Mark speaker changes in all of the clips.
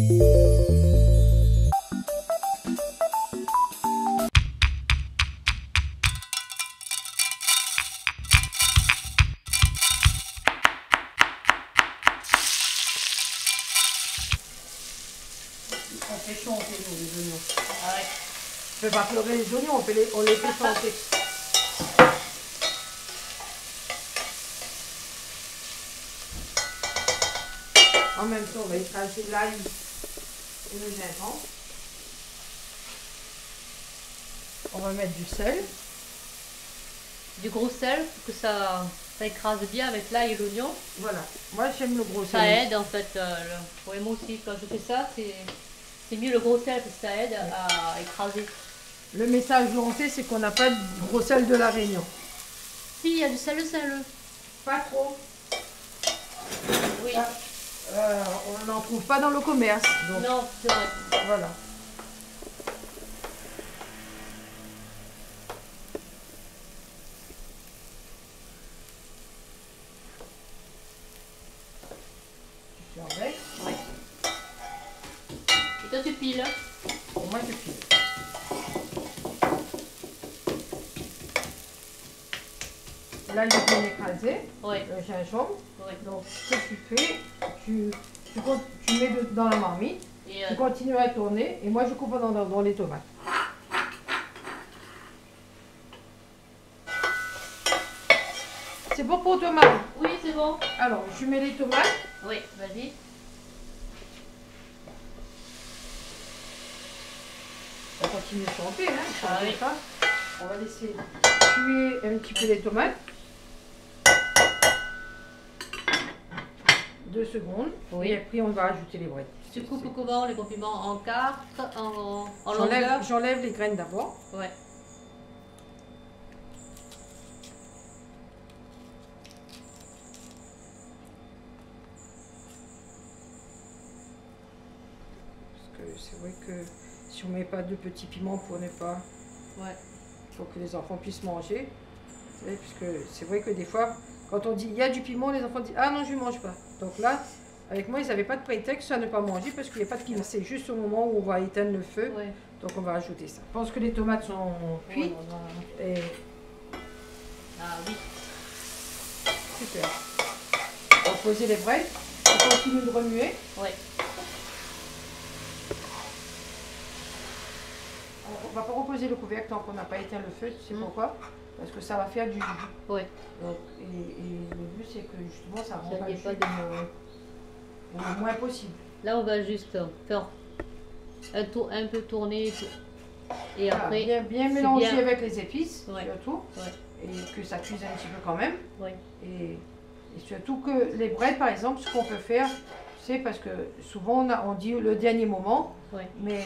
Speaker 1: On fait chauffer les oignons.
Speaker 2: Ah ouais.
Speaker 1: On ne fait pas pleurer les oignons, on les fait chauffer. En même temps, on va écraser l'ail et le gingembre. On va mettre du sel.
Speaker 2: Du gros sel pour que ça écrase bien avec l'ail et l'oignon.
Speaker 1: Voilà. Moi, j'aime le gros sel.
Speaker 2: Ça aide en fait. Ouais, moi aussi, quand je fais ça, c'est mieux le gros sel parce que ça aide à écraser.
Speaker 1: Le message lancé, c'est qu'on n'a pas de gros sel de la Réunion.
Speaker 2: Si, il y a du sel.
Speaker 1: Pas trop.
Speaker 2: Oui.
Speaker 1: On n'en trouve pas dans le commerce. Donc,
Speaker 2: non, c'est vrai.
Speaker 1: voilà. Tu surveilles.
Speaker 2: Oui. Et toi, tu piles.
Speaker 1: Pour moi, je pile. Là, il est bien écrasé.
Speaker 2: Oui.
Speaker 1: Le gingembre.
Speaker 2: Oui.
Speaker 1: Donc, ce que tu fais, tu mets dans la marmite.
Speaker 2: Et
Speaker 1: Tu continues à tourner. Et moi, je coupe dans les tomates. C'est bon pour toi, Marie?
Speaker 2: oui, c'est bon.
Speaker 1: Alors, je mets les tomates.
Speaker 2: Oui, vas-y.
Speaker 1: On continue de chauffer, hein.
Speaker 2: Ah oui.
Speaker 1: Ça. On va laisser cuire un petit peu les tomates. 2 secondes.
Speaker 2: Oui.
Speaker 1: Et après, on va ajouter les brettes.
Speaker 2: Tu coupes comment les compliments en quarte, en longueur?
Speaker 1: J'enlève les graines d'abord.
Speaker 2: Ouais.
Speaker 1: Parce que c'est vrai que si on ne met pas de petits piments pour ne pas...
Speaker 2: Ouais.
Speaker 1: Pour que les enfants puissent manger. Puisque c'est vrai que des fois, quand on dit il y a du piment, les enfants disent ah non, je ne mange pas. Donc là, avec moi, ils n'avaient pas de prétexte à ne pas manger parce qu'il n'y a pas de piment. C'est juste au moment où on va éteindre le feu.
Speaker 2: Ouais.
Speaker 1: Donc on va ajouter ça. Je pense que les tomates sont cuites.
Speaker 2: Ouais,
Speaker 1: Et
Speaker 2: ah oui.
Speaker 1: super. On va poser les brettes. On continue de remuer.
Speaker 2: Ouais.
Speaker 1: On ne va pas reposer le couvercle tant qu'on n'a pas éteint le feu. Tu sais pourquoi? Parce que ça va faire du jus.
Speaker 2: Ouais.
Speaker 1: Donc, et le but, c'est que justement, ça rend
Speaker 2: Ça
Speaker 1: pas
Speaker 2: y
Speaker 1: le
Speaker 2: est pas
Speaker 1: jus le moins possible.
Speaker 2: Là, on va juste faire un peu tourner et
Speaker 1: Voilà,
Speaker 2: après
Speaker 1: bien mélanger
Speaker 2: bien.
Speaker 1: avec les épices,
Speaker 2: Ouais.
Speaker 1: surtout.
Speaker 2: Ouais.
Speaker 1: Et que ça cuise un petit peu quand même.
Speaker 2: Ouais.
Speaker 1: Et surtout que les brettes, par exemple, ce qu'on peut faire, c'est parce que souvent on dit le dernier moment,
Speaker 2: Ouais.
Speaker 1: mais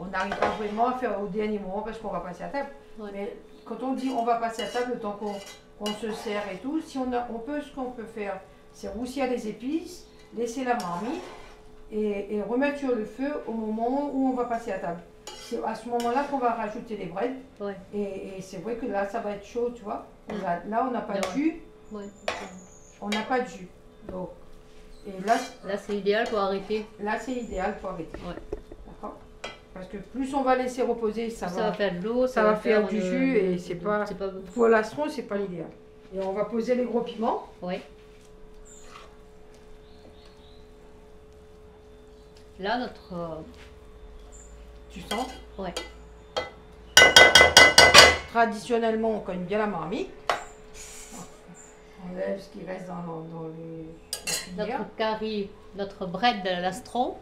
Speaker 1: on n'arrive pas vraiment à faire au dernier moment parce qu'on va passer à table.
Speaker 2: Ouais.
Speaker 1: Mais quand on dit on va passer à table, le temps qu'on se sert et tout, si ce qu'on peut faire, c'est roussir les épices, laisser la marmite et remettre sur le feu au moment où on va passer à table. C'est à ce moment-là qu'on va rajouter les brettes.
Speaker 2: Ouais.
Speaker 1: Et c'est vrai que là, ça va être chaud, tu vois. Là, on n'a pas de jus.
Speaker 2: Ouais.
Speaker 1: On n'a pas de jus. Donc, et là,
Speaker 2: C'est idéal pour arrêter.
Speaker 1: là c'est idéal pour arrêter.
Speaker 2: Ouais.
Speaker 1: D'accord? Parce que plus on va laisser reposer, ça
Speaker 2: va faire de l'eau,
Speaker 1: ça va faire du jus et c'est pas...
Speaker 2: bon.
Speaker 1: Pour l'astron, c'est pas l'idéal. Et on va poser les gros piments.
Speaker 2: Ouais. Là, notre...
Speaker 1: Tu sens?
Speaker 2: Ouais.
Speaker 1: Traditionnellement, on cogne bien la marmite. On enlève ce qui reste dans la cuillère.
Speaker 2: Notre curry, notre bread de l'astron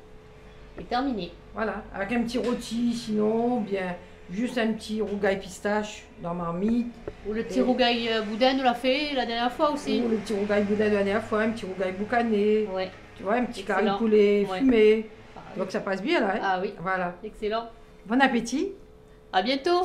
Speaker 2: est terminé.
Speaker 1: Voilà, avec un petit rôti sinon, ou bien juste un petit rougail pistache dans la marmite.
Speaker 2: Ou le petit rougail boudin, nous l'a fait la dernière fois aussi.
Speaker 1: Ou le petit rougail boudin de la dernière fois, un petit rougail boucané.
Speaker 2: Ouais.
Speaker 1: Tu vois, un petit
Speaker 2: Excellent.
Speaker 1: curry poulet
Speaker 2: Ouais.
Speaker 1: fumé.
Speaker 2: Ah,
Speaker 1: Donc ça passe bien là. Hein?
Speaker 2: ah oui,
Speaker 1: Voilà.
Speaker 2: excellent.
Speaker 1: Bon appétit.
Speaker 2: À bientôt.